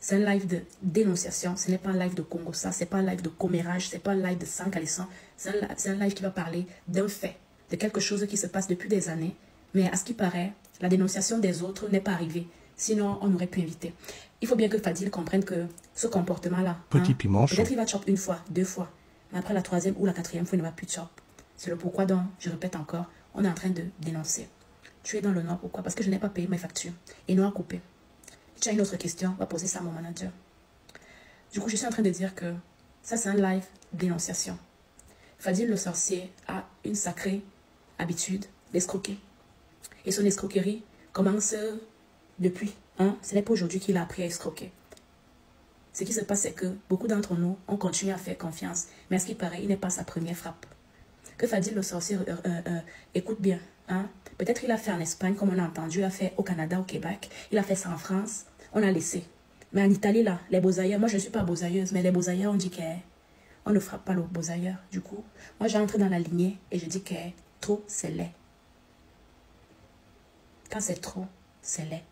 C'est un live de dénonciation, ce n'est pas un live de Congo, ça, c'est pas un live de commérage, c'est pas un live de sang calissant, c'est un live qui va parler d'un fait, de quelque chose qui se passe depuis des années, mais à ce qui paraît, la dénonciation des autres n'est pas arrivée, sinon on aurait pu éviter. Il faut bien que Fadil comprenne que ce comportement-là, peut-être il va chop une fois, deux fois, mais après la troisième ou la quatrième fois, il ne va plus chop. C'est le pourquoi donc, je répète encore, on est en train de dénoncer. Tu es dans le noir, pourquoi? Parce que je n'ai pas payé mes factures et noir coupé. Si tu as une autre question, va poser ça à mon manager. Du coup, je suis en train de dire que ça, c'est un live dénonciation. Fadil le sorcier a une sacrée habitude d'escroquer. Et son escroquerie commence depuis. Ce n'est pas aujourd'hui qu'il a appris à escroquer. Ce qui se passe, c'est que beaucoup d'entre nous, on continue à faire confiance. Mais à ce qui paraît, il n'est pas sa première frappe. Que Fadil le sorcier écoute bien. Peut-être il a fait en Espagne, comme on a entendu, il a fait au Canada, au Québec, il a fait ça en France, on a laissé. Mais en Italie, là, les beaux-ailleurs, moi je ne suis pas beaux-ailleuse, mais les beaux-ailleurs, on dit qu'on ne frappe pas les beaux-ailleurs. Du coup, moi j'entre dans la lignée et je dis que trop, c'est laid. Quand c'est trop, c'est laid.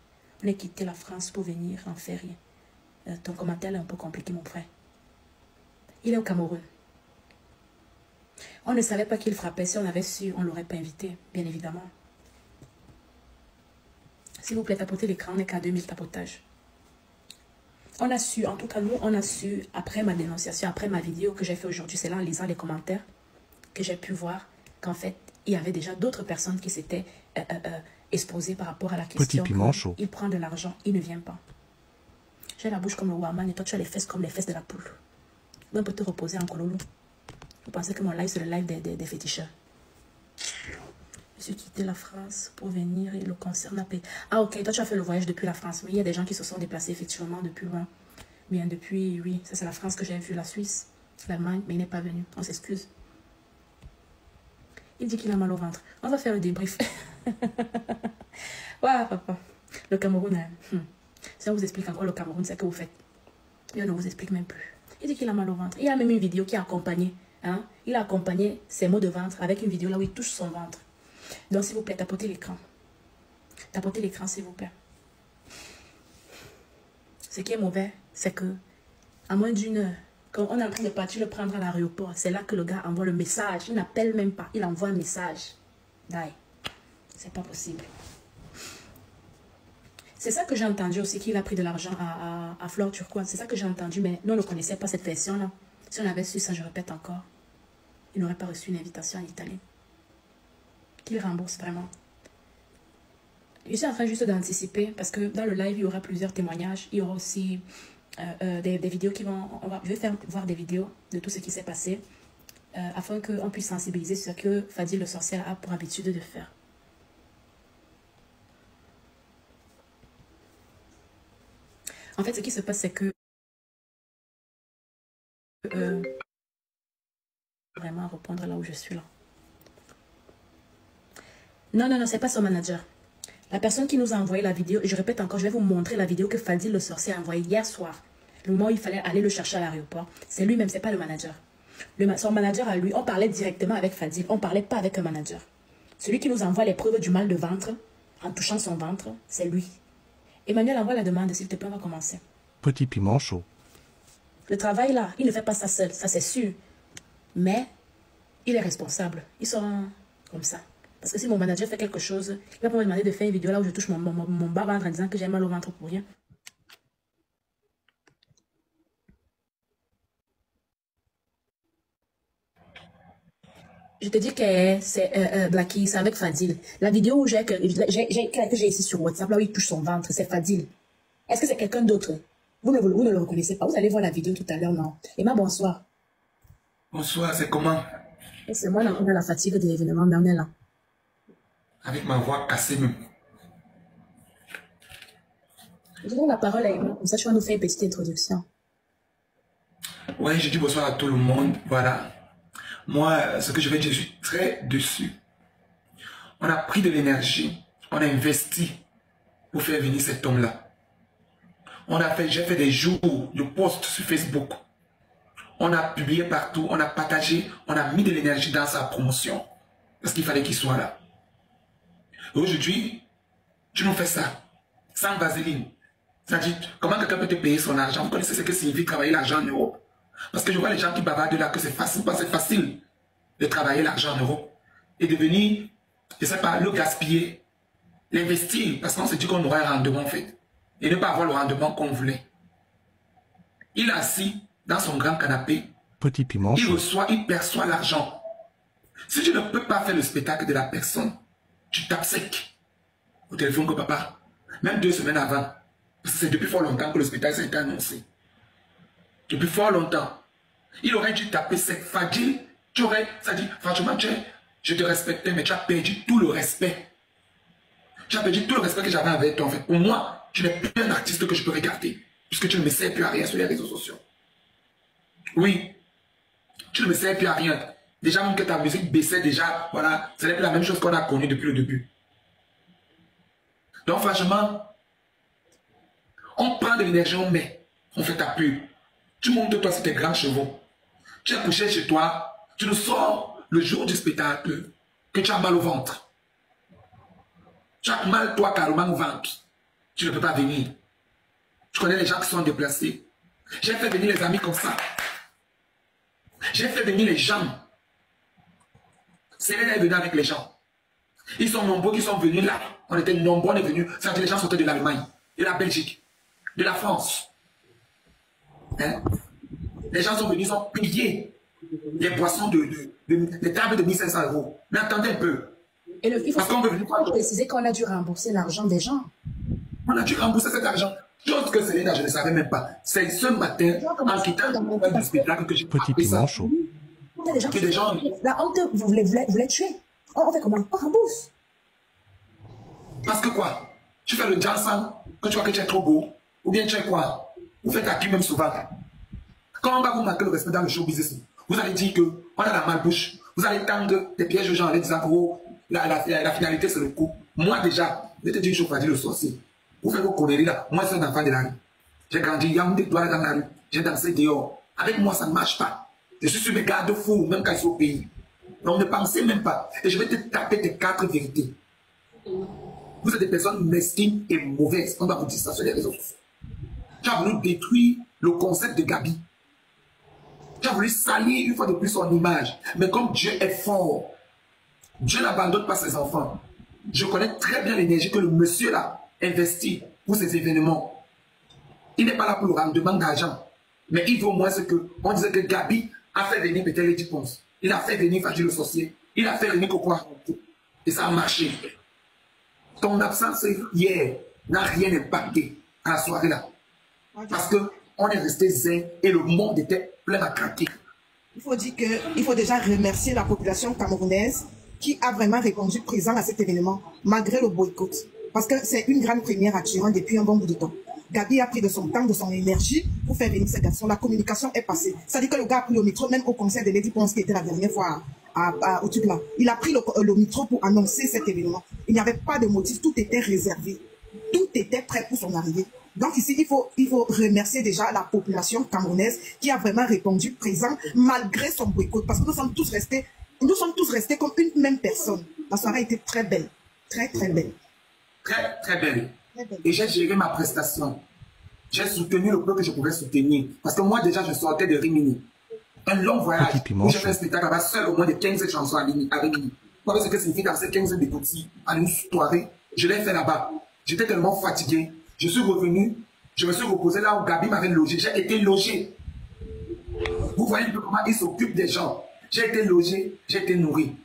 On a quitté la France pour venir en faire rien. Ton commentaire est un peu compliqué, mon frère. Il est au Cameroun. On ne savait pas qu'il frappait. Si on avait su, on ne l'aurait pas invité, bien évidemment. S'il vous plaît, tapotez l'écran, on n'est qu'à 2000 tapotages. On a su, en tout cas nous, on a su, après ma dénonciation, après ma vidéo que j'ai fait aujourd'hui, c'est là en lisant les commentaires, que j'ai pu voir qu'en fait, il y avait déjà d'autres personnes qui s'étaient exposées par rapport à la question. Il prend de l'argent, il ne vient pas. J'ai la bouche comme le Waman et toi tu as les fesses comme les fesses de la poule. On peut te reposer en cololo. Vous pensez que mon live c'est le live des féticheurs? Je suis quitté la France pour venir et le concert n'a pas... Ah ok, toi tu as fait le voyage depuis la France. Oui, il y a des gens qui se sont déplacés effectivement depuis loin. Bien depuis, oui, ça c'est la France que j'ai vue, la Suisse, l'Allemagne, mais il n'est pas venu. On s'excuse. Il dit qu'il a mal au ventre. On va faire le débrief. Ouais, papa. Le Cameroun, si on vous explique encore le Cameroun, c'est que vous faites. Et on ne vous explique même plus. Il dit qu'il a mal au ventre. Il y a même une vidéo qui a accompagné. Il a accompagné ses maux de ventre avec une vidéo là où il touche son ventre. Donc, s'il vous plaît, tapotez l'écran. Tapotez l'écran, s'il vous plaît. Ce qui est mauvais, c'est que, à moins d'une heure, quand on est en train de partir le prendre à l'aéroport, c'est là que le gars envoie le message. Il n'appelle même pas, il envoie un message. D'ailleurs, c'est pas possible. C'est ça que j'ai entendu aussi, qu'il a pris de l'argent à Fleur Turquoise. C'est ça que j'ai entendu, mais nous, on ne connaissait pas cette version-là. Si on avait su ça, je répète encore, il n'aurait pas reçu une invitation en Italie. Qu'il rembourse vraiment. Je suis en train juste d'anticiper parce que dans le live, il y aura plusieurs témoignages. Il y aura aussi des vidéos qui vont... je vais faire voir des vidéos de tout ce qui s'est passé afin qu'on puisse sensibiliser sur ce que Fadil le sorcier a pour habitude de faire. En fait, ce qui se passe, c'est que... vraiment répondre là où je suis là. Non, non, non, c'est pas son manager. La personne qui nous a envoyé la vidéo, et je répète encore, je vais vous montrer la vidéo que Fadil le sorcier a envoyée hier soir. Le moment où il fallait aller le chercher à l'aéroport. C'est lui-même, c'est pas le manager. Son manager à lui, on parlait directement avec Fadil, on parlait pas avec un manager. Celui qui nous envoie les preuves du mal de ventre, en touchant son ventre, c'est lui. Emmanuel envoie la demande, s'il te plaît, on va commencer. Petit piment chaud. Le travail là, il ne fait pas ça seul, ça c'est sûr. Mais, il est responsable. Ils sont comme ça. Parce que si mon manager fait quelque chose, il va pas me demander de faire une vidéo là où je touche mon bas ventre en disant que j'ai mal au ventre pour rien. Je te dis que c'est Blacky, c'est avec Fadil. La vidéo où que j'ai ici sur WhatsApp, là où il touche son ventre, c'est Fadil. Est-ce que c'est quelqu'un d'autre? Vous ne le reconnaissez pas. Vous allez voir la vidéo tout à l'heure, non? Emma, bonsoir. Bonsoir, c'est comment? C'est moi, là, on a la fatigue de l'événement, mais on est là. Avec ma voix cassée même. Je donne la parole à Emma, comme ça tu vas nous faire une petite introduction. Ouais, je dis bonsoir à tout le monde, voilà. Moi, ce que je vais dire, je suis très déçu. On a pris de l'énergie, on a investi pour faire venir cet homme-là. J'ai fait des jours de posts sur Facebook. On a publié partout, on a partagé, on a mis de l'énergie dans sa promotion. Parce qu'il fallait qu'il soit là. Aujourd'hui, tu nous fais ça, sans vaseline, C'est-à-dire, comment quelqu'un peut te payer son argent? Vous connaissez ce que signifie travailler l'argent en euros? Parce que je vois les gens qui bavardent là que c'est facile, parce que c'est facile de travailler l'argent en euros. Et de venir, je ne sais pas, le gaspiller, l'investir, parce qu'on s'est dit qu'on aurait un rendement en fait. Et ne pas avoir le rendement qu'on voulait. Il est assis dans son grand canapé. Petit piment. Il reçoit, il perçoit l'argent. Si tu ne peux pas faire le spectacle de la personne, tu tapes sec au téléphone que papa. Même 2 semaines avant. Parce que c'est depuis fort longtemps que le spectacle a été annoncé. Depuis fort longtemps. Il aurait dû taper sec. Fadil, tu aurais, ça dit, franchement, je te respectais, mais tu as perdu tout le respect. Tu as perdu tout le respect que j'avais avec toi, en fait. Pour moi, tu n'es plus un artiste que je peux regarder. Puisque tu ne me sers plus à rien sur les réseaux sociaux. Oui. Tu ne me sers plus à rien. Déjà, même que ta musique baissait déjà, voilà, ce n'est plus la même chose qu'on a connue depuis le début. Donc, franchement, on prend de l'énergie, on met, on fait ta pub. Tu montes toi sur tes grands chevaux. Tu es couché chez toi, tu nous sors le jour du spectacle que tu as mal au ventre. Tu as mal, toi, carrément au ventre. Tu ne peux pas venir. Tu connais les gens qui sont déplacés. J'ai fait venir les amis comme ça. J'ai fait venir les gens. Célène est venue avec les gens. Ils sont nombreux qui sont venus là. On était nombreux, on est venus. C'est-à-dire les gens sortaient de l'Allemagne, de la Belgique, de la France. Hein? Les gens sont venus, ils ont payé les boissons des tables de 1500 €. Mais attendez un peu. Et il faut préciser qu'on a dû rembourser l'argent des gens. On a dû rembourser cet argent. Chose que Céline, je ne savais même pas. C'est ce matin, en quittant le spectacle, que j'ai Petit piment chaud. Des gens, la honte voulait tuer. On fait comment? On rembourse. Parce que quoi? Tu fais le dansant, que tu vois que tu es trop beau. Ou bien tu es quoi? Vous faites la pub même souvent. Quand on va vous marquer le respect dans le show business, vous allez dire qu'on a la malbouche. Vous allez tendre des pièges aux gens en les disant, oh, la finalité c'est le coup. Moi déjà, je te dis une chose, pas dire le sorcier. Vous faites vos conneries là. Moi, je suis un enfant de la rue. J'ai grandi, il y a des doigts dans la rue. J'ai dansé dehors. Avec moi, ça ne marche pas. Je suis sur mes garde-fous, même quand ils sont au pays. Donc ne pensez même pas. Et je vais te taper tes 4 vérités. Vous êtes des personnes mesquines et mauvaises. On va vous dire ça sur les réseaux sociaux. Tu as voulu détruire le concept de Gabi. Tu as voulu salir une fois de plus son image. Mais comme Dieu est fort, Dieu n'abandonne pas ses enfants. Je connais très bien l'énergie que le monsieur là investit pour ces événements. Il n'est pas là pour le rendement d'argent. Mais il veut au moins ce que on disait que Gabi a fait venir peut-être les Ponce. Il a fait venir Fadil le sorcier. Il a fait venir Coco. Et ça a marché. Ton absence hier n'a rien impacté à la soirée là. Parce qu'on est resté zen et le monde était plein à craquer. Il faut dire qu'il faut déjà remercier la population camerounaise qui a vraiment répondu présent à cet événement, malgré le boycott. Parce que c'est une grande première à Turin depuis un bon bout de temps. Gabi a pris de son temps, de son énergie pour faire venir ces garçons. La communication est passée. C'est-à-dire que le gars a pris le métro, même au concert de Lady Ponce qui était la dernière fois au truc là. Il a pris le métro pour annoncer cet événement. Il n'y avait pas de motif, tout était réservé. Tout était prêt pour son arrivée. Donc ici, il faut remercier déjà la population camerounaise qui a vraiment répondu présent malgré son boycott. Parce que nous sommes tous restés comme une même personne. La soirée était très belle. Très, très belle. Très, très belle. Et j'ai géré ma prestation. J'ai soutenu le peu que je pouvais soutenir. Parce que moi, déjà, je sortais de Rimini. Un long voyage où j'ai fait un spectacle là-bas seul au moins de 15 chansons à Rimini. Vous savez ce que signifie danser 15 décotis à une soirée? Je l'ai fait là-bas. J'étais tellement fatigué. Je suis revenu. Je me suis reposé là où Gabi m'avait logé. J'ai été logé. Vous voyez un peu comment il s'occupe des gens. J'ai été logé, j'ai été nourri.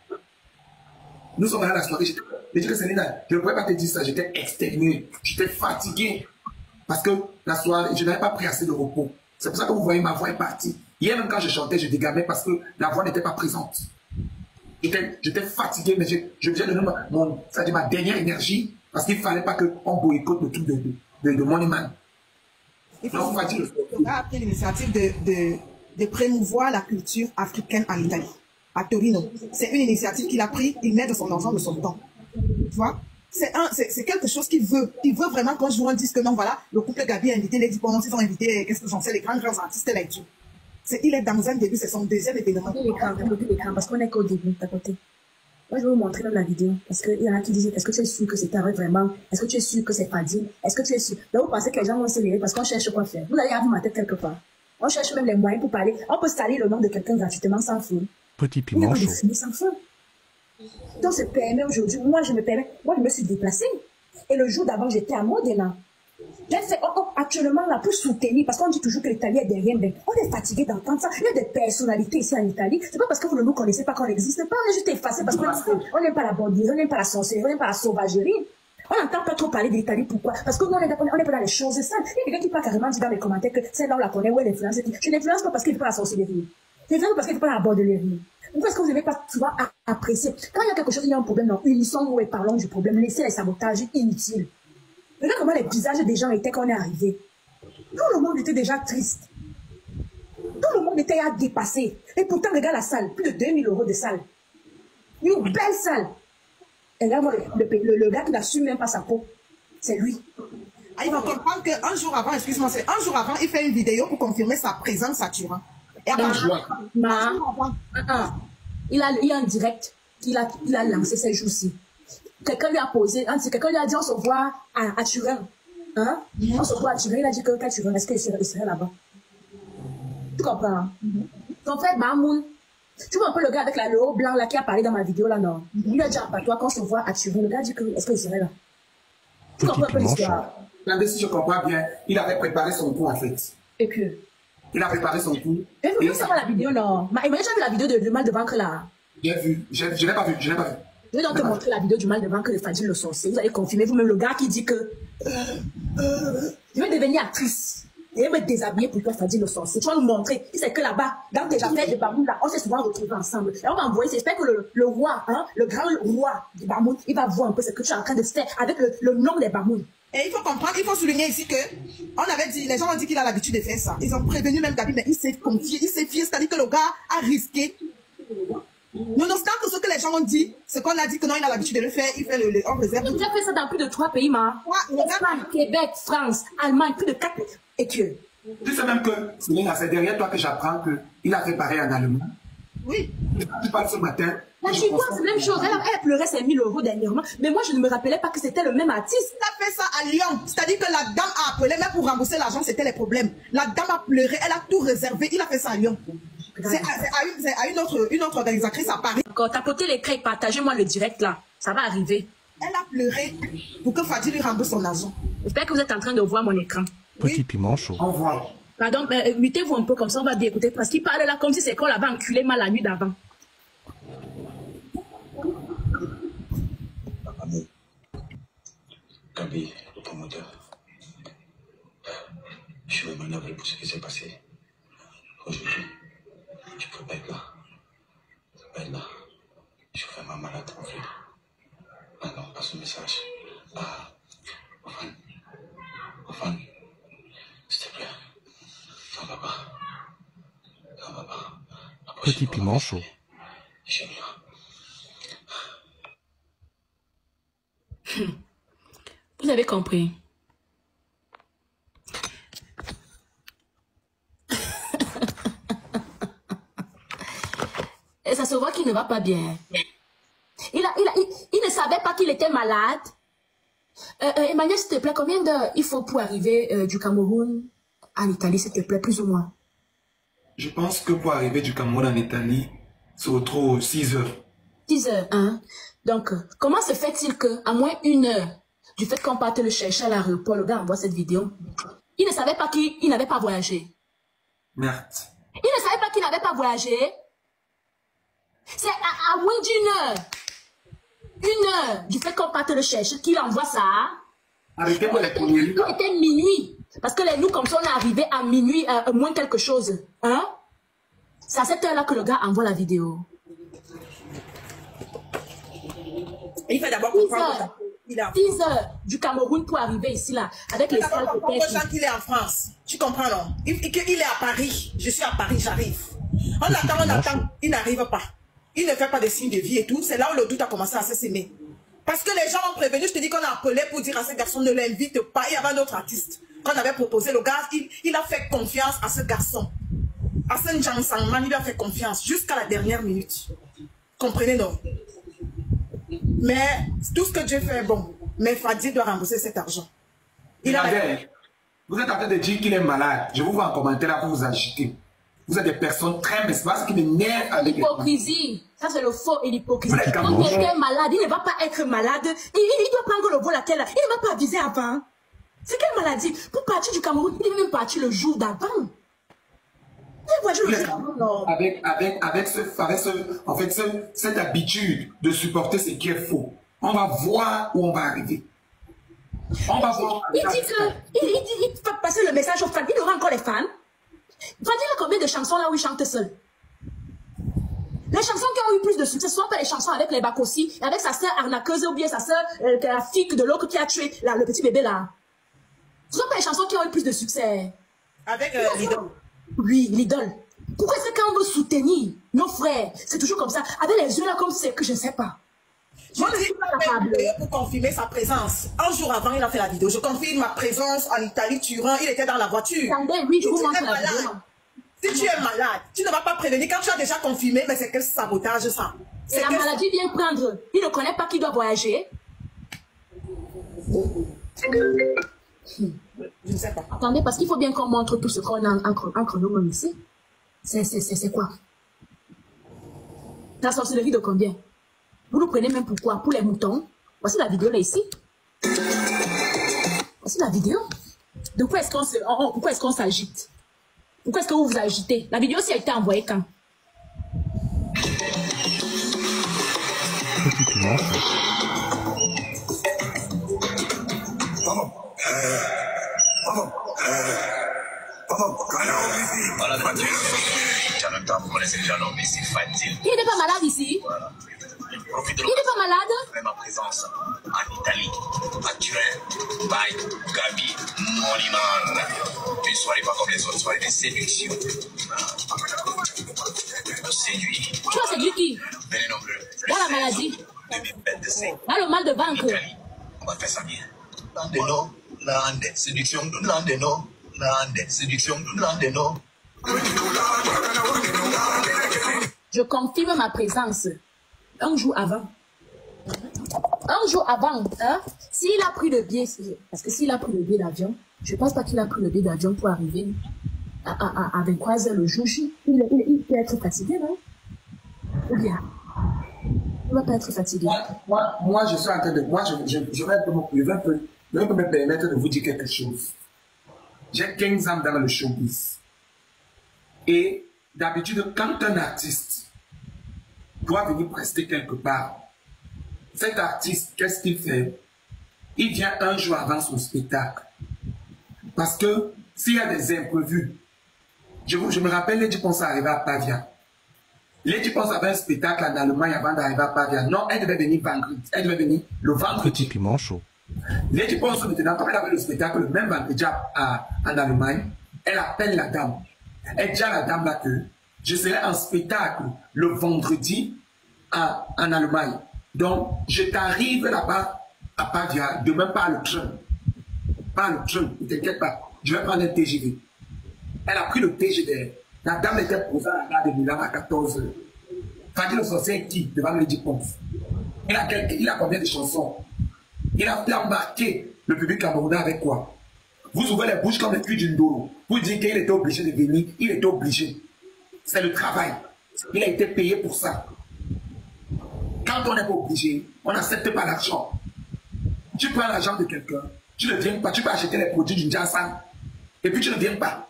Nous sommes allés à la soirée. Je dis que Céline, je ne pourrais pas te dire ça. J'étais exténué. J'étais fatigué. Parce que la soirée, je n'avais pas pris assez de repos. C'est pour ça que vous voyez, ma voix est partie. Hier, même quand je chantais, je dégamais parce que la voix n'était pas présente. J'étais fatigué, mais je viens de donner ma dernière énergie parce qu'il ne fallait pas qu'on boycotte le truc de Moneyman. Il faut dire que a pris l'initiative de promouvoir la culture africaine en Italie, à Torino. C'est une initiative qu'il a prise, il met de son argent, de son temps. Tu vois? C'est quelque chose qu'il veut. Il veut vraiment qu'un jour on dise que non, voilà, le couple Gabi a invité les diplômés, ils ont invité, qu'est-ce que j'en sais, les grands artistes là et tout. Il est dans un début, c'est son deuxième événement. L'écran, parce qu'on est qu'au début, d'à côté. Moi, je vais vous montrer même la vidéo. Parce qu'il y en a qui disent, est-ce que tu es sûr que c'est vrai vraiment? Est-ce que tu es sûr que c'est Fadil? Est-ce que tu es sûr? Donc, vous pensez que les gens vont se lever parce qu'on cherche quoi faire. Vous avez vu ma tête quelque part. On cherche même les moyens pour parler. On peut salir le nom de quelqu'un gratuitement sans fou. Petit piment chaud. Sans feu. Donc, se permet aujourd'hui. Moi, je me permets. Moi, je me suis déplacée. Et le jour d'avant, j'étais à Modena. J'ai fait, actuellement, là, pour soutenir, parce qu'on dit toujours que l'Italie est derrière, mais on est fatigué d'entendre ça. Il y a des personnalités ici en Italie. C'est pas parce que vous ne nous connaissez pas qu'on n'existe pas. On est juste effacé parce qu'on n'aime pas la banditisme, on n'aime pas la sorcellerie, on n'aime pas la sauvagerie. On n'entend pas trop parler de l'Italie. Pourquoi? Parce que nous, on n'est pas dans les choses sales. Il y a quelqu'un qui peut carrément dire dans les commentaires que celle-là, on la connaît, où elle influence. Je n'influence pas parce qu'il ne fait pas la sorcellerie. Je n'influence pas parce qu'il ne fait pas la banditisme. Pourquoi est-ce que vous n'aimez pas souvent apprécier? Quand il y a quelque chose, il y a un problème, non, unissons-nous et parlons du problème. Laissez les sabotages inutiles. Regarde comment les visages des gens étaient quand on est arrivé. Tout le monde était déjà triste. Tout le monde était à dépasser. Et pourtant, regarde la salle. Plus de 2000 € de salle. Une belle salle. Et là, le gars qui n'assume même pas sa peau, c'est lui. Ah, il va comprendre qu'un jour avant, excuse-moi, c'est un jour avant, il fait une vidéo pour confirmer sa présence à Turin. Et après, il a un direct qu'il a lancé ces jours-ci. Quelqu'un lui a posé, quelqu'un lui a dit on se voit à Turin. Hein? On se voit à Turin, il a dit que Turin, est-ce qu'il serait là-bas? Tu comprends? Hein? Ton frère Mamoun, tu vois un peu le gars avec le haut blanc là qui a parlé dans ma vidéo là, non? Il lui a dit à toi qu'on se voit à Turin, le gars a dit que est-ce qu'il serait là? Tu comprends un peu l'histoire? Si je comprends bien, il avait préparé son coup en fait. Et que? Il a préparé son coup. Mais vous savez la vidéo, non? Mais j'ai vu la vidéo du mal de ventre là. J'ai vu, je n'ai pas vu, je n'ai pas vu. Je vais donc te montrer la vidéo du mal de ventre de Fadil le sorcier. Vous allez confirmer vous-même le gars qui dit que je vais devenir actrice. Et me déshabiller pour toi, Fadil le sorcier. Tu vas nous montrer. C'est que là-bas, dans tes affaires de Bamoun, là, on s'est souvent retrouvés ensemble. Et on va envoyer, j'espère que le roi, hein, le grand roi du Bamoun, il va voir un peu ce que tu es en train de faire avec le nom des Bamoun. Et il faut comprendre, il faut souligner ici que on avait dit, les gens ont dit qu'il a l'habitude de faire ça. Ils ont prévenu même Gabi, mais il s'est confié, il s'est fié, c'est-à-dire que le gars a risqué. Nonobstant tout ce que les gens ont dit, ce qu'on a dit que non, il a l'habitude de le faire, il fait on réserve. Il a fait ça dans plus de 3 pays, Espagne, Québec, France, Allemagne, plus de 4 pays. Et que. Tu sais même que c'est derrière toi que j'apprends qu'il a préparé en allemand. Oui. Tu parles ce matin. La Chinoise, c'est la même chose. Elle pleurait ses 1000 € dernièrement. Mais moi, je ne me rappelais pas que c'était le même artiste. Il a fait ça à Lyon. C'est-à-dire que la dame a appelé, même pour rembourser l'argent, c'était les problèmes. La dame a pleuré, elle a tout réservé. Il a fait ça à Lyon. C'est à une autre organisatrice à Paris. Encore, tapotez l'écran et partagez-moi le direct là. Ça va arriver. Elle a pleuré pour que Fadil lui rembourse son argent. J'espère que vous êtes en train de voir mon écran. Petit piment chaud. Au revoir. Pardon, mutez-vous un peu comme ça, on va bien écouter. Parce qu'il parle là comme si c'est qu'on l'avait enculé mal la nuit d'avant. Gabi, le promoteur, je suis vraiment navré pour ce qui s'est passé. Aujourd'hui, je ne peux pas être là. Je ne peux pas être là. Je suis vraiment malade en fait. Ah non, passe le message. Ah, Ofan, s'il te plaît, t'en vas pas. T'en vas pas. Petit piment chaud. J'ai rien. Vous avez compris. Et ça se voit qu'il ne va pas bien. Il ne savait pas qu'il était malade. Emmanuel, s'il te plaît, combien d'heures il faut pour arriver du Cameroun en Italie, s'il te plaît, plus ou moins? Je pense que pour arriver du Cameroun en Italie, c'est au trop 6 heures. 6 heures, hein? Donc, comment se fait-il qu'à moins 1 heure du fait qu'on parte le chercher à l'aéroport, le gars envoie cette vidéo, il ne savait pas qu'il n'avait pas voyagé. Merde. Il ne savait pas qu'il n'avait pas voyagé. C'est à moins d'1 heure. 1 heure du fait qu'on parte le chercher, qu'il envoie ça. Arrêtez-moi les premiers. Il était minuit. Parce que nous, comme ça, on est arrivé à minuit, moins quelque chose. Hein? C'est à cette heure-là que le gars envoie la vidéo. Et il fait d'abord comprendre. 10 heures du Cameroun pour arriver ici, là, avec les salles de tête. Qu'il est en France. Tu comprends, non? Il est à Paris. Je suis à Paris, j'arrive. On attend, il n'arrive pas. Il ne fait pas de signes de vie et tout. C'est là où le doute a commencé à se s'aimer. Parce que les gens ont prévenu, je te dis qu'on a appelé pour dire à ce garçon ne l'invite pas. Il y avait un autre artiste qu'on avait proposé. Le gars, il a fait confiance à ce garçon. À ce Njang Sangman, il a fait confiance jusqu'à la dernière minute. Comprenez, non? Mais tout ce que Dieu fait est bon. Mais Fadi doit rembourser cet argent. Vous êtes en train de dire qu'il est malade. Je vous vois en commentaire là pour vous agiter. Vous êtes des personnes très méchantes qui m'énervent avec l'hypocrisie. Ça, c'est le faux et l'hypocrisie. Quand quelqu'un est malade, il ne va pas être malade. Il doit prendre le vol à quelle heure? Il ne va pas aviser avant. C'est quelle maladie? Pour partir du Cameroun, il est même parti le jour d'avant. Avec cette habitude de supporter ce qui est faux, on va voir où on va arriver. On va voir. Il dit il va passer le message aux fans. Il aura encore les fans. Va dire combien de chansons là où il chante seul. Les chansons qui ont eu plus de succès, ce ne sont pas les chansons avec les Bakossi, avec sa sœur arnaqueuse ou bien sa sœur, la fille de l'autre qui a tué là, le petit bébé là. Ce ne sont pas les chansons qui ont eu plus de succès. Avec l'idole. Oui, l'idole. Pourquoi est-ce que quand on veut soutenir nos frères, c'est toujours comme ça, avec les yeux là comme c'est que je ne sais pas. Je dis pour confirmer sa présence. Un jour avant, il a fait la vidéo. Je confirme ma présence en Italie, Turin. Il était dans la voiture. Attendez, oui, je vous montre la vidéo. Si tu es malade, tu ne vas pas prévenir. Quand tu as déjà confirmé, mais c'est quel sabotage ça? Et la maladie vient prendre. Il ne connaît pas qui doit voyager. Je ne sais pas. Attendez, parce qu'il faut bien qu'on montre tout ce qu'on a entre nous-mêmes ici. C'est quoi? La sorcellerie de combien? Vous nous prenez même pourquoi? Pour les moutons. Voici la vidéo là ici. Voici la vidéo. De quoi est-ce qu'on s'agite? Pourquoi est-ce que vous vous agitez? La vidéo aussi a été envoyée quand? Il n'est pas malade ici? Il n'est pas malade? Ma présence en Italie, à Turin, by Gabi, Moliman. Une soirée pas comme les autres soirées de séduction. Séduit. Tu as séduit qui? Venez nombreux. Dans la maladie. 2025. Dans le mal de ventre. On va faire ça bien. Landeno, Lande, séduction, Landeno, Lande, séduction, Landeno. Je confirme ma présence. Un jour avant. Un jour avant, hein? S'il a pris le billet, parce que s'il a pris le billet d'avion, je ne pense pas qu'il a pris le billet d'avion pour arriver à 23h le jour J. Il peut être fatigué, non? Ou bien, il ne va pas être fatigué. Moi, je suis en train de... Moi, je vais me permettre de vous dire quelque chose. J'ai 15 ans dans le showbiz. Et d'habitude, quand un artiste doit venir prester quelque part, cet artiste, qu'est-ce qu'il fait? Il vient un jour avant son spectacle. Parce que s'il y a des imprévus, je me rappelle, Lady Ponce arrivait à Pavia. Lady Ponce avait un spectacle en Allemagne avant d'arriver à Pavia. Non, elle devait venir vendredi. Elle devait venir le vendredi. Petit piment chaud. Lady Ponce, maintenant, quand elle avait le spectacle le même vendredi en Allemagne, elle appelle la dame. Elle dit à la dame là que je serai en spectacle le vendredi en Allemagne. Donc, je t'arrive là-bas à Pavia, demain par le train. Par le train, ne t'inquiète pas. Je vais prendre un TGV. Elle a pris le TGV. La dame était posée à la gare de Milan à 14h. Fadi le sorcier qui devant Lady Ponce. Il a combien de chansons? Il a embarqué le public camerounais avec quoi? Vous ouvrez les bouches comme les culs d'une doro. Vous dites qu'il était obligé de venir. Il était obligé. C'est le travail. Il a été payé pour ça. Quand on n'est pas obligé, on n'accepte pas l'argent. Tu prends l'argent de quelqu'un, tu ne viens pas, tu peux acheter les produits d'une Jassan, et puis tu ne viens pas.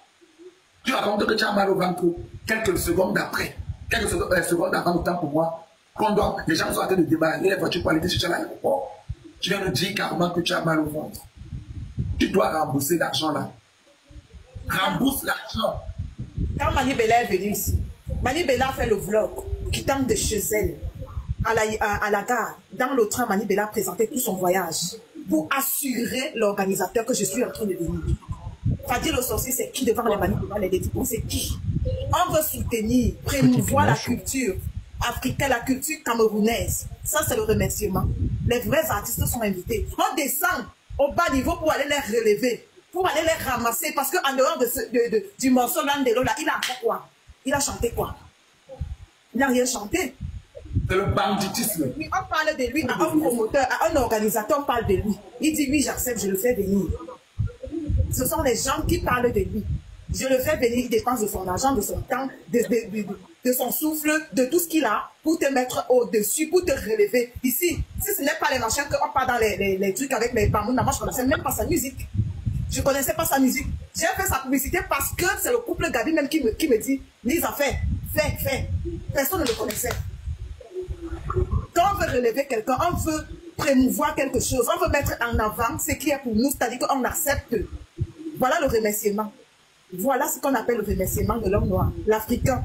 Tu racontes que tu as mal au ventre quelques secondes après, quelques secondes avant le temps pour moi, les gens sont en train de démarrer les voitures pour aller te chercher à l'aéroport. Tu viens me dire carrément que tu as mal au ventre. Tu dois rembourser l'argent là. Rembourse l'argent. Quand Mani Bella est venue ici, Mani Bella a fait le vlog quittant de chez elle à la gare. Dans le train, Mani Bella a présenté tout son voyage pour assurer l'organisateur que je suis en train de venir. Fadi le sorcier, c'est qui devant les Mani Bella, les détipons, c'est qui? On veut soutenir, promouvoir la culture africaine, la culture camerounaise. Ça, c'est le remerciement. Les vrais artistes sont invités. On descend au bas niveau pour aller les relever, pour aller les ramasser, parce qu'en dehors du morceau Landelo, là, il a fait quoi? Il a chanté quoi? Il n'a rien chanté. C'est le banditisme. Oui, on parle de lui à un promoteur, à un organisateur, on parle de lui. Il dit oui, j'accepte, je le fais venir. Ce sont les gens qui parlent de lui. Je le fais venir, il dépense de son argent, de son temps, de son souffle, de tout ce qu'il a pour te mettre au-dessus, pour te relever. Ici, si ce n'est pas les machins qu'on parle dans les trucs avec les bambous, moi je ne connaissais même pas sa musique. Je ne connaissais pas sa musique. J'ai fait sa publicité parce que c'est le couple Gabi même qui me dit, Lisa, fais. Personne ne le connaissait. Quand on veut relever quelqu'un, on veut promouvoir quelque chose, on veut mettre en avant ce qui est pour nous, c'est-à-dire qu'on accepte. Voilà le remerciement. Voilà ce qu'on appelle le remerciement de l'homme noir, l'Africain,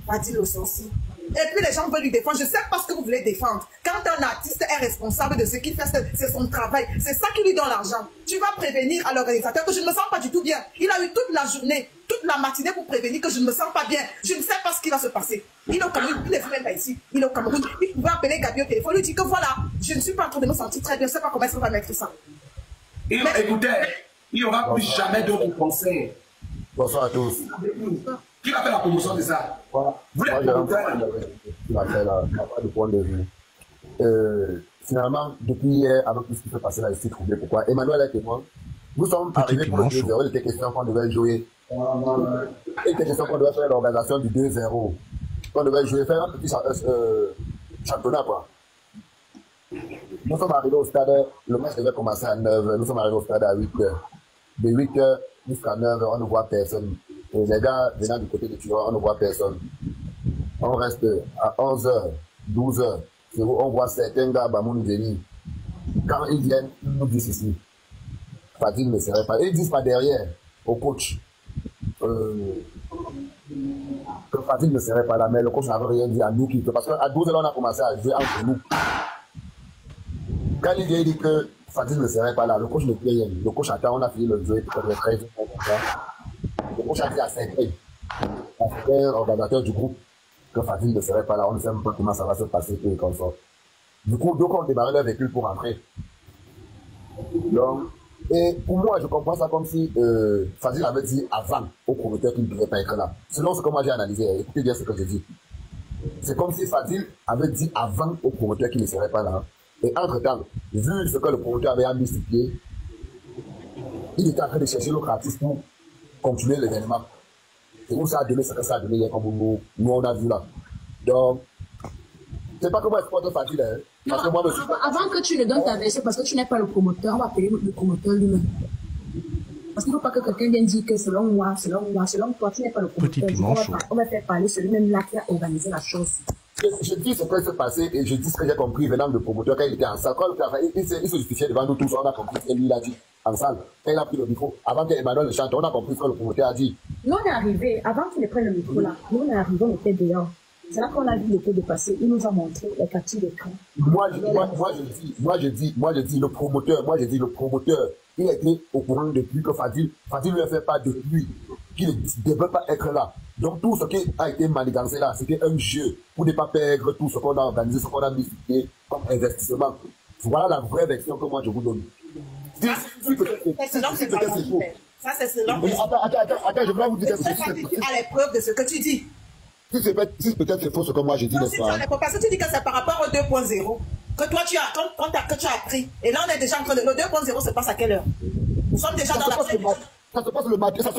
Fadil Osonsi. Et puis les gens veulent lui défendre. Je sais pas ce que vous voulez défendre. Quand un artiste est responsable de ce qu'il fait, c'est son travail. C'est ça qui lui donne l'argent. Tu vas prévenir à l'organisateur que je ne me sens pas du tout bien. Il a eu toute la journée, toute la matinée pour prévenir que je ne me sens pas bien. Je ne sais pas ce qui va se passer. Il est au Cameroun, il est même pas ici. Il est au Cameroun. Il pouvait appeler Gabi au téléphone, lui dire que voilà, je ne suis pas en train de me sentir très bien. Je ne sais pas comment est-ce qu'on va mettre ça. Et écoutez, il n'y aura plus jamais d'autres conseils. Bonsoir à tous. Qui va faire la promotion de ça? Moi, Vous j'ai l'êtes promoteur. pas de point de vue. Finalement, depuis hier, avec tout ce qui s'est passé là, je suis troublé. Pourquoi? Emmanuel est témoin. Nous sommes arrivés pour le 2-0. Il était question qu'on devait jouer. Il était question qu'on devait faire l'organisation du 2-0. On devait jouer, faire un petit championnat, quoi. Nous sommes arrivés au stade, le match devait commencer à 9h. Nous sommes arrivés au stade à 8h. De 8h jusqu'à 9h, on ne voit personne. Et les gars venant du côté de Turin, on ne voit personne. On reste à 11h, 12h. On voit certains gars, Bamoun Zeni. Quand ils viennent, ils nous disent ici. Fadil ne serait pas. Ils disent pas derrière, au coach. Que Fadil ne serait pas là, mais le coach n'avait rien dit à nous. Parce qu'à 12h, on a commencé à jouer entre nous. Quand il vient, il dit que Fadil ne serait pas là, le coach ne dit rien. Le coach attend, on a fini le jeu, peut-être le 13. Le coach a dit à 5h, organisateur du groupe, que Fadil ne serait pas là. On ne sait même pas comment ça va se passer, tout comme ça. Du coup, donc on démarrait le véhicule pour rentrer. Donc, et pour moi, je comprends ça comme si Fadil avait dit avant au promoteur qu'il ne devait pas être là. Sinon, c'est comme moi j'ai analysé. Écoutez bien ce que je dis. C'est comme si Fadil avait dit avant au promoteur qu'il ne serait pas là. Et entre-temps, vu ce que le promoteur avait mis sur pied, il était en train de chercher l'autre artiste pour continuer l'événement. C'est où ça a donné ce que ça a donné hier, comme nous on a vu là. Donc, c'est pas comment exploiter Fadil, hein. Parce que moi, Avant que tu ne donnes ta version, parce que tu n'es pas le promoteur, on va appeler le promoteur lui-même. Parce qu'il ne faut pas que quelqu'un vienne dire que selon toi, tu n'es pas le promoteur. On va faire parler celui-même là qui a organisé la chose. Je dis ce qui s'est passé et je dis ce que j'ai compris venant de promoteur quand il était en salle. Quand il se justifiait devant nous tous, on a compris ce que lui a dit en salle. Quand il a pris le micro, avant qu'Emmanuel le chante, on a compris ce que le promoteur a dit. Nous on est arrivés, avant qu'il ne prenne le micro là, nous on est arrivés, on était dehors. C'est là qu'on a vu l'été de passer, il nous a montré les captures d'écran. Moi je dis le promoteur, il était au courant depuis que Fadil ne le fait pas depuis, qu'il ne devait pas être là. Donc tout ce qui a été manigancé là, c'était un jeu pour ne pas perdre tout ce qu'on a organisé, ce qu'on a mis comme investissement. Voilà la vraie version que moi je vous donne. C'est selon que c'est pas faux. Ça c'est selon que attends, je vais vous dire que c'est à l'épreuve de ce que tu dis. Si peut-être c'est faux ce que moi j'ai dit, n'est-ce pas? Parce que tu dis que c'est par rapport au 2.0 que toi tu as appris. Et là on est déjà en train de... Le 2.0 se passe à quelle heure? Nous sommes déjà dans la... Ça se passe le matin, à 8h.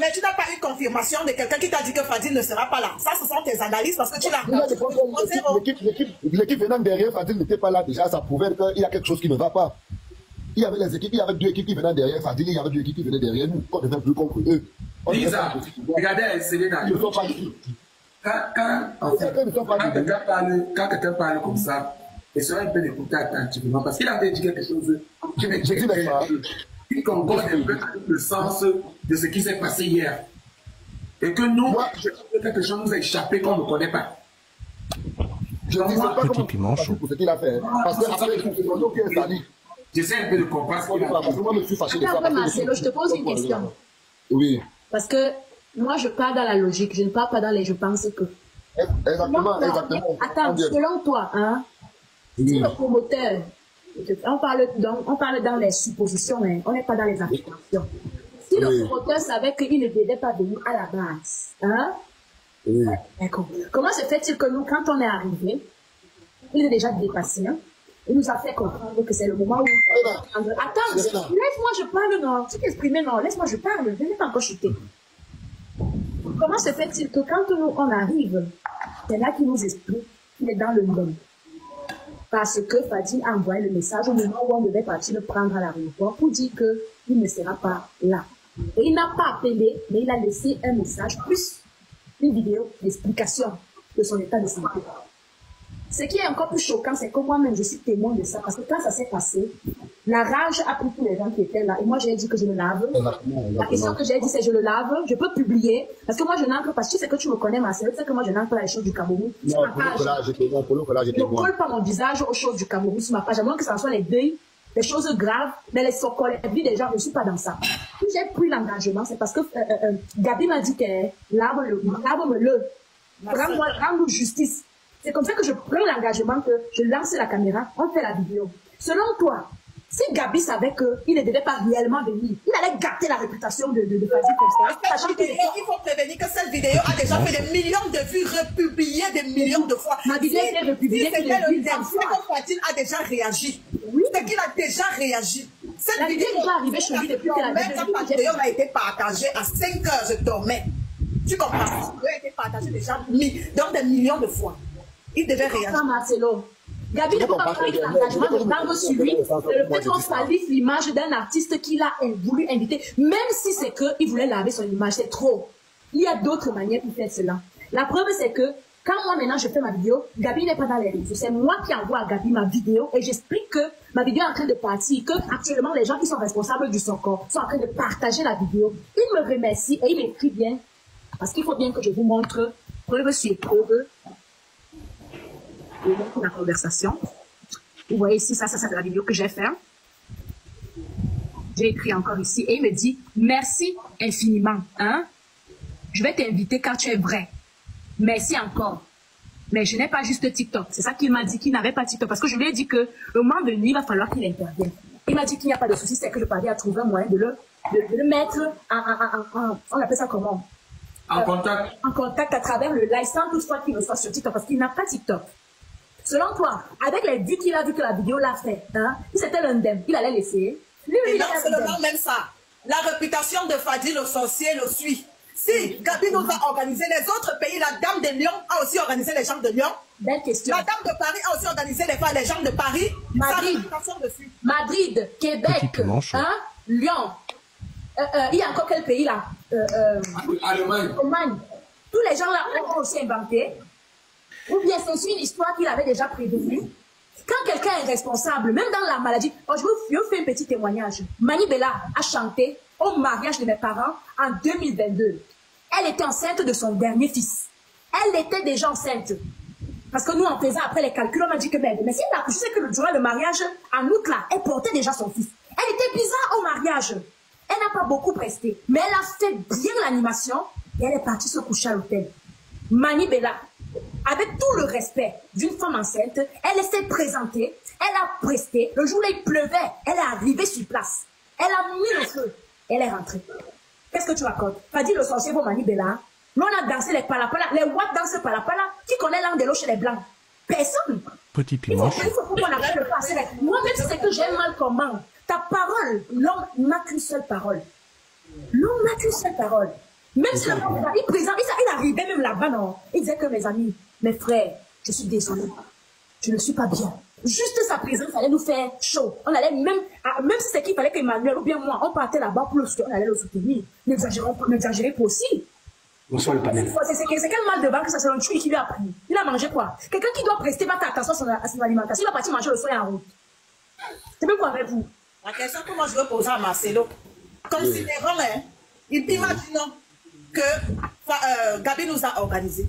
Mais tu n'as pas eu confirmation de quelqu'un qui t'a dit que Fadil ne sera pas là. Ça, ce sont tes analyses parce que tu l'as... L'équipe venant derrière, Fadil n'était pas là déjà, ça prouvait qu'il y a quelque chose qui ne va pas. Il y avait les équipes, il y avait deux équipes qui venaient derrière Fadil, il y avait deux équipes qui venaient derrière nous. On devait plus contre eux. Lisa, regardez, Selena. Quand quelqu'un parle comme ça, il serait un peu d'écouter attentivement parce qu'il avait dit quelque chose qui concorde un peu avec le sens de ce qui s'est passé hier. Et que nous, quelque chose nous a échappé qu'on ne connaît pas. Je ne sais pas comment ce qu'il a fait. Parce que après, c'est son nom qui est sali. J'essaie un peu de comprendre ce qu'il a fait. Moi, je me suis fâché de ça. Marcelo, je te pose une question. Oui. Parce que moi, je pars dans la logique, je ne pars pas dans les je pense que. Exactement. Attends, selon toi, hein, si le promoteur, on parle dans les suppositions, hein, on n'est pas dans les affirmations. Si le promoteur savait qu'il ne devait pas venir à la base, hein, Oui. D'accord. Comment se fait-il que nous, quand on est arrivé, il est déjà dépassé, hein? Il nous a fait comprendre que c'est le moment où... Attends, laisse-moi je parle, non. Tu t'exprimes, non. Laisse-moi je parle. Je n'ai pas encore chuté. Comment se fait-il que quand nous, on arrive, c'est là qu'il nous explique qu'il est dans le monde. Parce que Fadil a envoyé le message au moment où on devait partir le prendre à l'aéroport pour dire qu'il ne sera pas là. Et il n'a pas appelé, mais il a laissé un message plus une vidéo d'explication de son état de santé. Ce qui est encore plus choquant, c'est que moi-même, je suis témoin de ça. Parce que quand ça s'est passé, la rage a pris tous les gens qui étaient là. Et moi, j'ai dit que je le lave. La question que j'ai dit, c'est je le lave. Je peux publier. Parce que moi, je n'entre pas. Tu sais que tu me connais, Marcel. Tu sais que moi, je n'entre pas les choses du Cameroun. Non, pour le collage, j'étais moi. Je ne colle pas mon visage aux choses du Cameroun sur ma page. À moins que ça soit les deuils, les choses graves, mais les socoleries des gens, je ne suis pas dans ça. Si j'ai pris l'engagement, c'est parce que Gabi m'a dit que lave-le. Rends-nous justice. C'est comme ça que je prends l'engagement que je lance la caméra, on fait la vidéo. Selon toi, si Gabi savait qu'il ne devait pas réellement venir, il allait gâter la réputation de Fadil comme ça. Il faut prévenir que cette vidéo a déjà fait des millions de vues, republiées des millions de fois. Ma vidéo a été republiée. C'est que Fadil a déjà réagi. Oui. C'est qu'il a déjà réagi. Cette vidéo est arrivée chez lui depuis que la vidéo a été partagée à 5 heures, je dormais. Tu comprends? La vidéo a été partagée déjà donc des millions de fois. Il devait réagir. Marcelo. Gabi ne peut pas prendre l'engagement de prendre sur lui le fait qu'on salisse l'image d'un artiste qu'il a voulu inviter, même si c'est qu'il voulait laver son image. C'est trop. Il y a d'autres manières pour faire cela. La preuve, c'est que quand moi maintenant je fais ma vidéo, Gabi n'est pas dans les réseaux. C'est moi qui envoie à Gabi ma vidéo et j'explique que ma vidéo est en train de partir, que actuellement les gens qui sont responsables du Socor sont en train de partager la vidéo. Il me remercie et il m'écrit bien. Parce qu'il faut bien que je vous montre preuve sur preuve. La conversation. Vous voyez ici, ça c'est la vidéo que j'ai faite. J'ai écrit encore ici et il me dit merci infiniment. Hein? Je vais t'inviter car tu es vrai. Merci encore. Mais je n'ai pas juste TikTok. C'est ça qu'il m'a dit, qu'il n'avait pas TikTok. Parce que je lui ai dit que le moment venu, il va falloir qu'il intervienne. Il m'a dit qu'il n'y a pas de souci, c'est que je parlais à trouver un moyen de le mettre on appelle ça comment? En contact. En contact à travers le live sans toutefois qu'il ne soit sur TikTok parce qu'il n'a pas TikTok. Selon toi, avec les vues qu'il a vu que la vidéo l'a fait, hein, si c'était l'indemne, il allait l'essayer. Et non seulement même ça, la réputation de Fadil le sorcier le suit. Si Gabi nous a organisé les autres pays, la Dame de Lyon a aussi organisé les gens de Lyon. Belle question. La Dame de Paris a aussi organisé les gens de Paris. Madrid, Québec, hein, Lyon. Il y a encore quel pays là? Allemagne. Tous les gens là ont aussi inventé. Ou bien c'est une histoire qu'il avait déjà prévenue. Quand quelqu'un est responsable, même dans la maladie, je vous fais un petit témoignage. Mani Bella a chanté au mariage de mes parents en 2022. Elle était enceinte de son dernier fils. Elle était déjà enceinte. Parce que nous, en faisant après les calculs, on m'a dit que mais si elle a accouché, c'est que durant le mariage, en août là, elle portait déjà son fils. Elle était bizarre au mariage. Elle n'a pas beaucoup presté. Mais elle a fait bien l'animation et elle est partie se coucher à l'hôtel. Mani Bella, avec tout le respect d'une femme enceinte, elle s'est présentée, elle a presté. Le jour où il pleuvait, elle est arrivée sur place. Elle a mis le feu. Elle est rentrée. Qu'est-ce que tu racontes? Pas dit le sorcier pour Mani Bella. Nous, on a dansé les palapala. Les Ouatt dansent palapala. Qui connaît l'angle de l'eau chez les Blancs? Personne. Petit piment. Il faut qu'on arrête de passer. Moi-même, c'est que j'aime mal comment. Ta parole, l'homme n'a qu'une seule parole. L'homme n'a qu'une seule parole. Même si il arrivait même là-bas, non. Il disait que mes amis, mes frères, je suis désolé. Je ne suis pas bien. Juste sa présence allait nous faire chaud. On allait même si c'est qu'il fallait qu'Emmanuel ou bien moi, on partait là-bas pour le soutenir, on allait le soutenir. N'exagérez pas aussi. Bonsoir le panel. C'est quel mal de ventre que ça c'est un truc qui lui a pris. Il a mangé quoi? Quelqu'un qui doit prester pas attention à son alimentation, il va partir manger le soir en route. C'est même quoi avec vous? La question que moi je veux poser à Marcelo, considérons, imaginons que Gabi nous a organisé.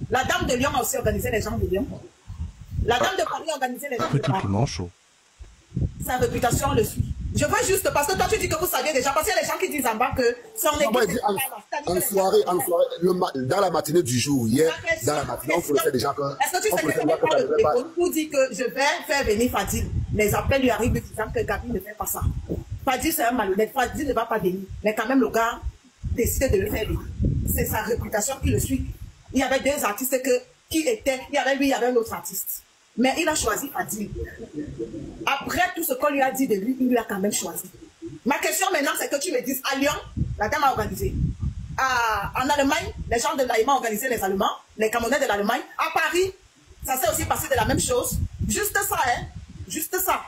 La Dame de Lyon a aussi organisé les gens de Lyon. La Dame de Paris a organisé les gens de Paris. Petit piment chaud. Sa réputation le suit. Je veux juste, parce que toi tu dis que vous saviez déjà, parce qu'il y a des gens qui disent en bas que son équipe... En soirée, dans la matinée du jour, hier, dans la matinée, on connaissait déjà que... Est-ce que tu sais que c'est pas le téléphone pour dire que je vais faire venir Fadil? Les appels lui arrivent disant que Gabi ne fait pas ça. Fadil c'est un malhonnête, Fadil ne va pas venir. Mais quand même le gars décide de le faire venir. C'est sa réputation qui le suit. il y avait deux artistes qui étaient, il y avait lui, il y avait un autre artiste. Mais il a choisi Fadil. Après tout ce qu'on lui a dit de lui, il lui a quand même choisi. Ma question maintenant, c'est que tu me dises, à Lyon, la dame a organisé. En Allemagne, les gens de l'Allemagne ont organisé les Allemands, les Camerounais de l'Allemagne. À Paris, ça s'est aussi passé de la même chose. Juste ça, hein. Juste ça.